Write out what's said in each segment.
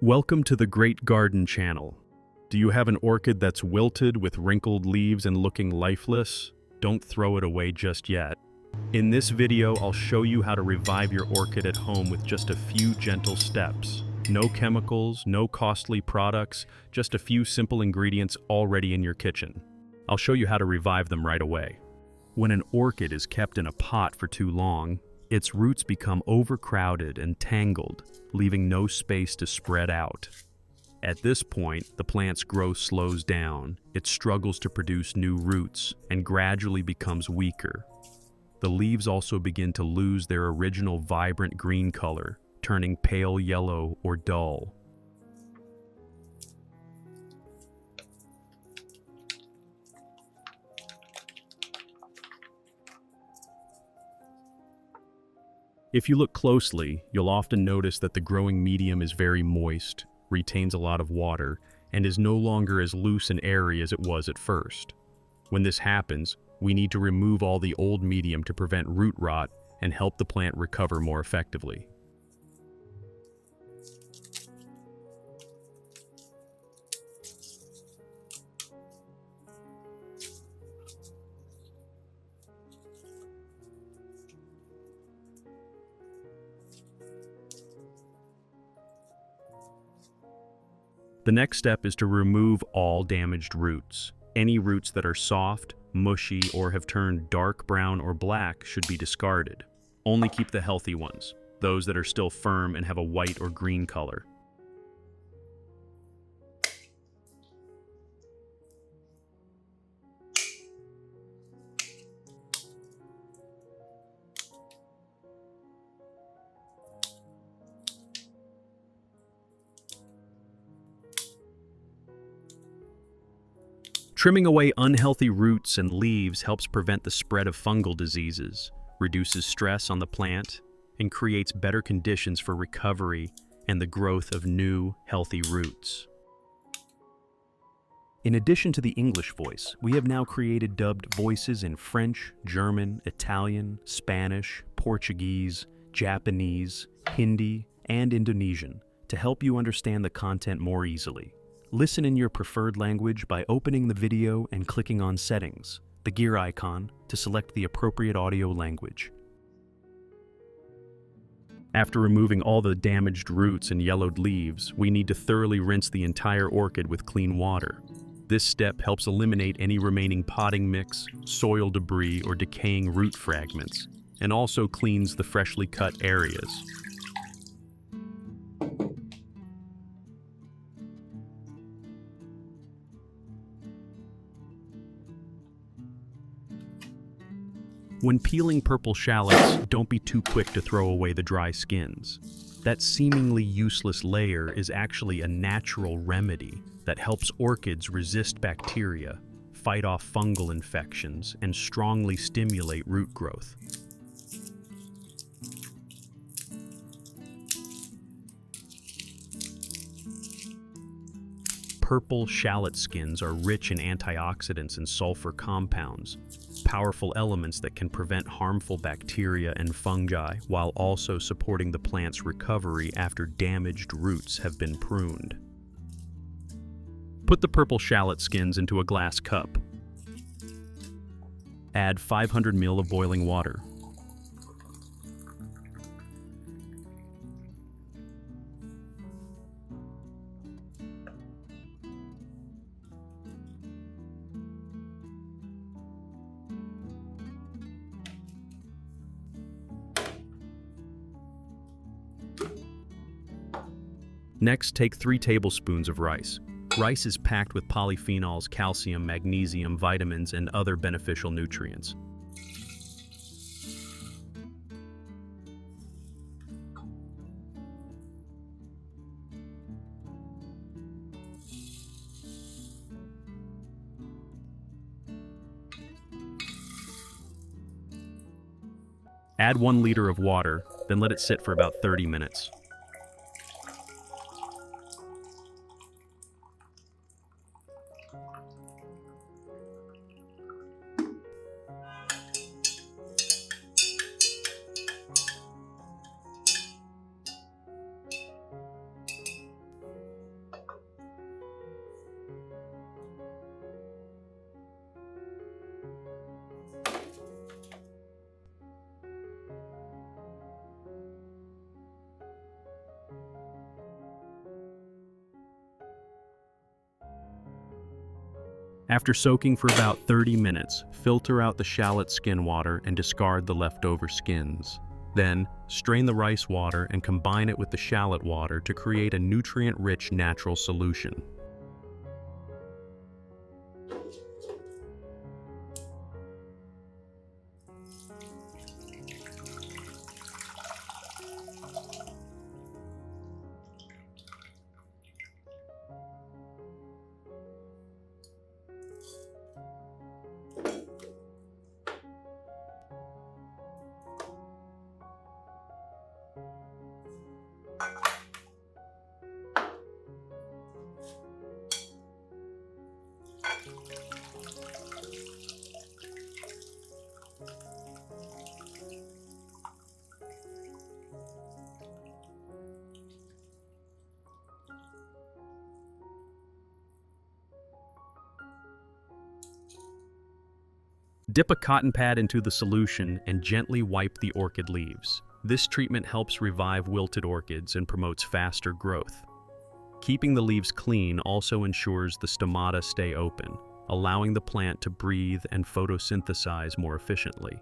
Welcome to the Great Garden channel. Do you have an orchid that's wilted with wrinkled leaves and looking lifeless? Don't throw it away just yet. In this video, I'll show you how to revive your orchid at home with just a few gentle steps. No chemicals, no costly products, just a few simple ingredients already in your kitchen. I'll show you how to revive them right away. When an orchid is kept in a pot for too long, its roots become overcrowded and tangled, leaving no space to spread out. At this point, the plant's growth slows down, it struggles to produce new roots, and gradually becomes weaker. The leaves also begin to lose their original vibrant green color, turning pale yellow or dull. If you look closely, you'll often notice that the growing medium is very moist, retains a lot of water, and is no longer as loose and airy as it was at first. When this happens, we need to remove all the old medium to prevent root rot and help the plant recover more effectively. The next step is to remove all damaged roots. Any roots that are soft, mushy, or have turned dark brown or black should be discarded. Only keep the healthy ones, those that are still firm and have a white or green color. Trimming away unhealthy roots and leaves helps prevent the spread of fungal diseases, reduces stress on the plant, and creates better conditions for recovery and the growth of new, healthy roots. In addition to the English voice, we have now created dubbed voices in French, German, Italian, Spanish, Portuguese, Japanese, Hindi, and Indonesian to help you understand the content more easily. Listen in your preferred language by opening the video and clicking on Settings, the gear icon, to select the appropriate audio language. After removing all the damaged roots and yellowed leaves, we need to thoroughly rinse the entire orchid with clean water. This step helps eliminate any remaining potting mix, soil debris, or decaying root fragments, and also cleans the freshly cut areas. When peeling purple shallots, don't be too quick to throw away the dry skins. That seemingly useless layer is actually a natural remedy that helps orchids resist bacteria, fight off fungal infections, and strongly stimulate root growth. Purple shallot skins are rich in antioxidants and sulfur compounds, powerful elements that can prevent harmful bacteria and fungi while also supporting the plant's recovery after damaged roots have been pruned. Put the purple shallot skins into a glass cup. Add 500 ml of boiling water. Next, take 3 tablespoons of rice. Rice is packed with polyphenols, calcium, magnesium, vitamins, and other beneficial nutrients. Add 1 liter of water, then let it sit for about 30 minutes. After soaking for about 30 minutes, filter out the shallot skin water and discard the leftover skins. Then, strain the rice water and combine it with the shallot water to create a nutrient-rich natural solution. Dip a cotton pad into the solution and gently wipe the orchid leaves. This treatment helps revive wilted orchids and promotes faster growth. Keeping the leaves clean also ensures the stomata stay open, allowing the plant to breathe and photosynthesize more efficiently.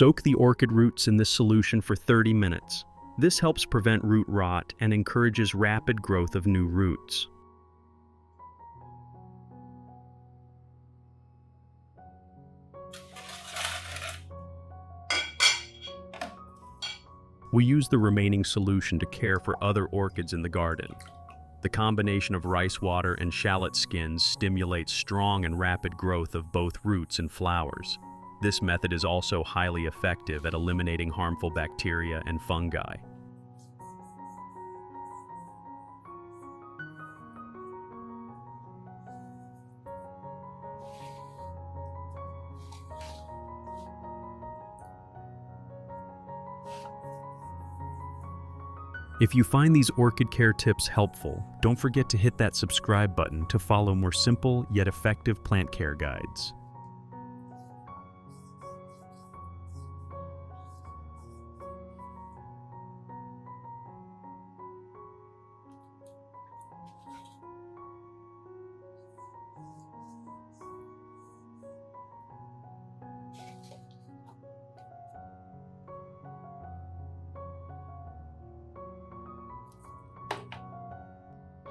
Soak the orchid roots in this solution for 30 minutes. This helps prevent root rot and encourages rapid growth of new roots. We use the remaining solution to care for other orchids in the garden. The combination of rice water and shallot skins stimulates strong and rapid growth of both roots and flowers. This method is also highly effective at eliminating harmful bacteria and fungi. If you find these orchid care tips helpful, don't forget to hit that subscribe button to follow more simple yet effective plant care guides.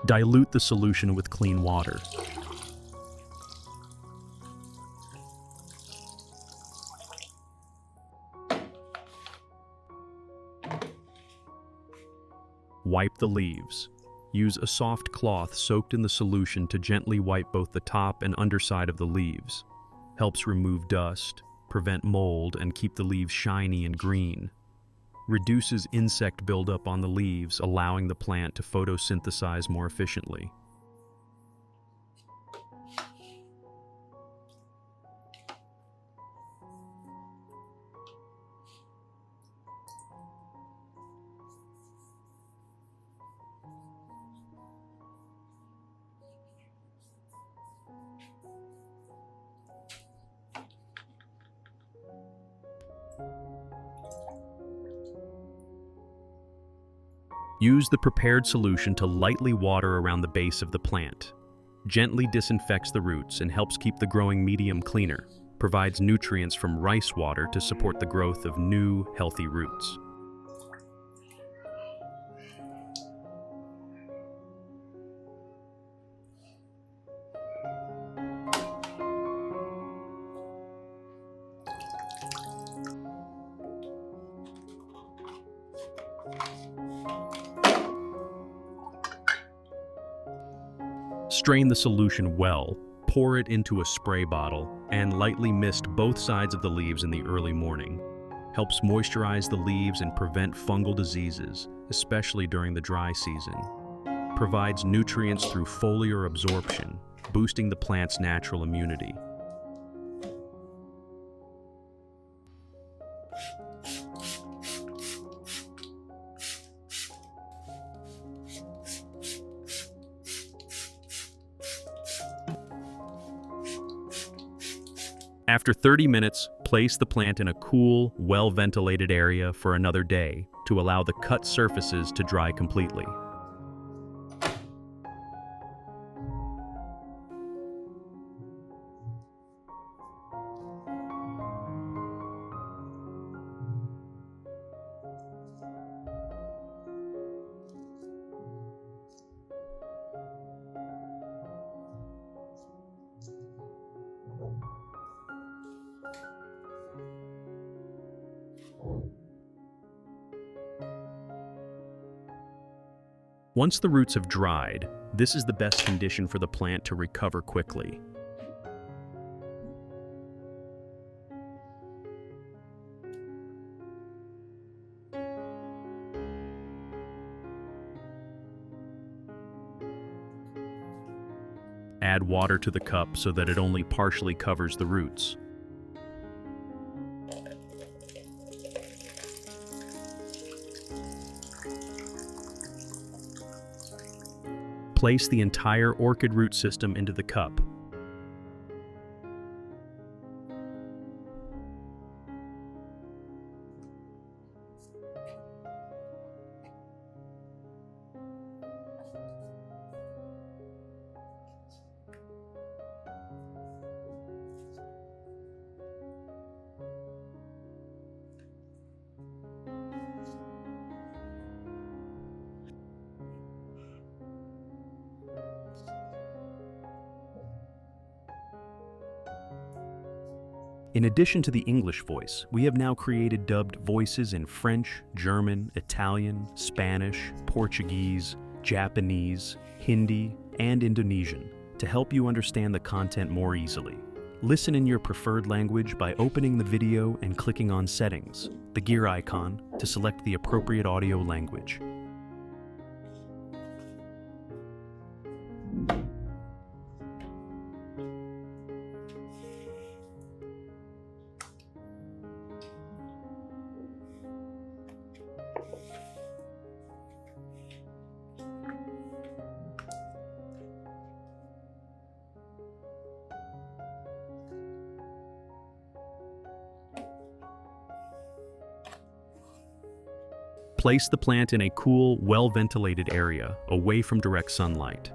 Dilute the solution with clean water. Wipe the leaves. Use a soft cloth soaked in the solution to gently wipe both the top and underside of the leaves. Helps remove dust, prevent mold, and keep the leaves shiny and green. Reduces insect buildup on the leaves, allowing the plant to photosynthesize more efficiently. Use the prepared solution to lightly water around the base of the plant. Gently disinfects the roots and helps keep the growing medium cleaner. Provides nutrients from rice water to support the growth of new, healthy roots. Strain the solution well, pour it into a spray bottle, and lightly mist both sides of the leaves in the early morning. Helps moisturize the leaves and prevent fungal diseases, especially during the dry season. Provides nutrients through foliar absorption, boosting the plant's natural immunity. After 30 minutes, place the plant in a cool, well-ventilated area for another day to allow the cut surfaces to dry completely. Once the roots have dried, this is the best condition for the plant to recover quickly. Add water to the cup so that it only partially covers the roots. Place the entire orchid root system into the cup. In addition to the English voice, we have now created dubbed voices in French, German, Italian, Spanish, Portuguese, Japanese, Hindi, and Indonesian to help you understand the content more easily. Listen in your preferred language by opening the video and clicking on Settings, the gear icon, to select the appropriate audio language. Place the plant in a cool, well-ventilated area, away from direct sunlight.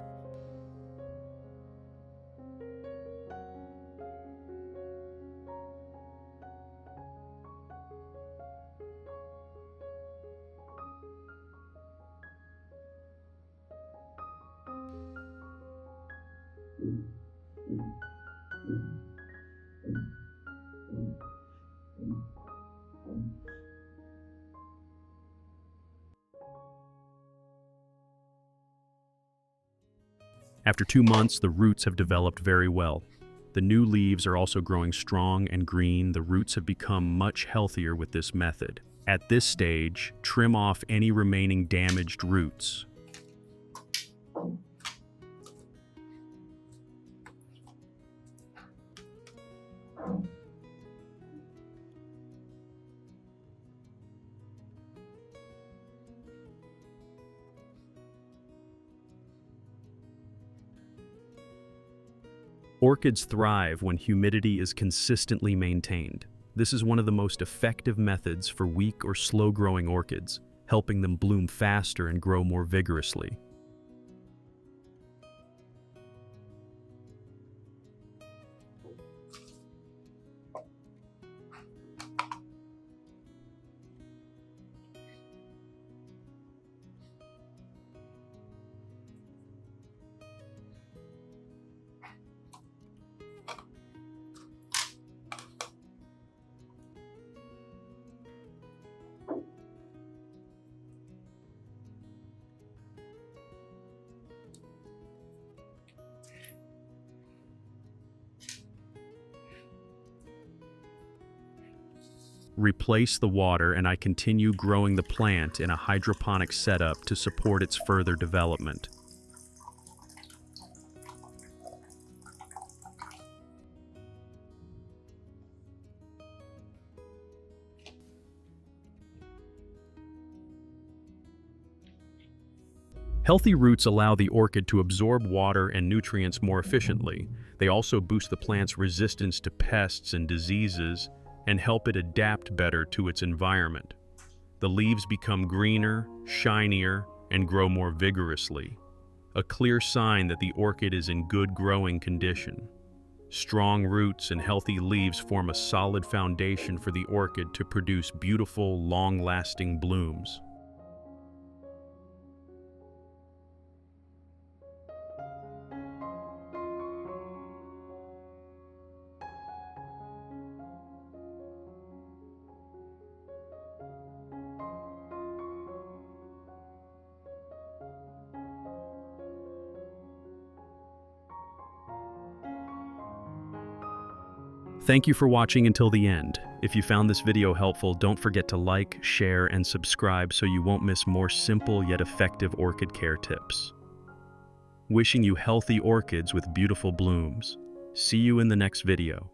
After 2 months, the roots have developed very well. The new leaves are also growing strong and green. The roots have become much healthier with this method. At this stage, trim off any remaining damaged roots. Orchids thrive when humidity is consistently maintained. This is one of the most effective methods for weak or slow-growing orchids, helping them bloom faster and grow more vigorously. Replace the water, and I continue growing the plant in a hydroponic setup to support its further development. Healthy roots allow the orchid to absorb water and nutrients more efficiently. They also boost the plant's resistance to pests and diseases and help it adapt better to its environment. The leaves become greener, shinier, and grow more vigorously, a clear sign that the orchid is in good growing condition. Strong roots and healthy leaves form a solid foundation for the orchid to produce beautiful, long-lasting blooms. Thank you for watching until the end. If you found this video helpful, don't forget to like, share, and subscribe so you won't miss more simple yet effective orchid care tips. Wishing you healthy orchids with beautiful blooms. See you in the next video.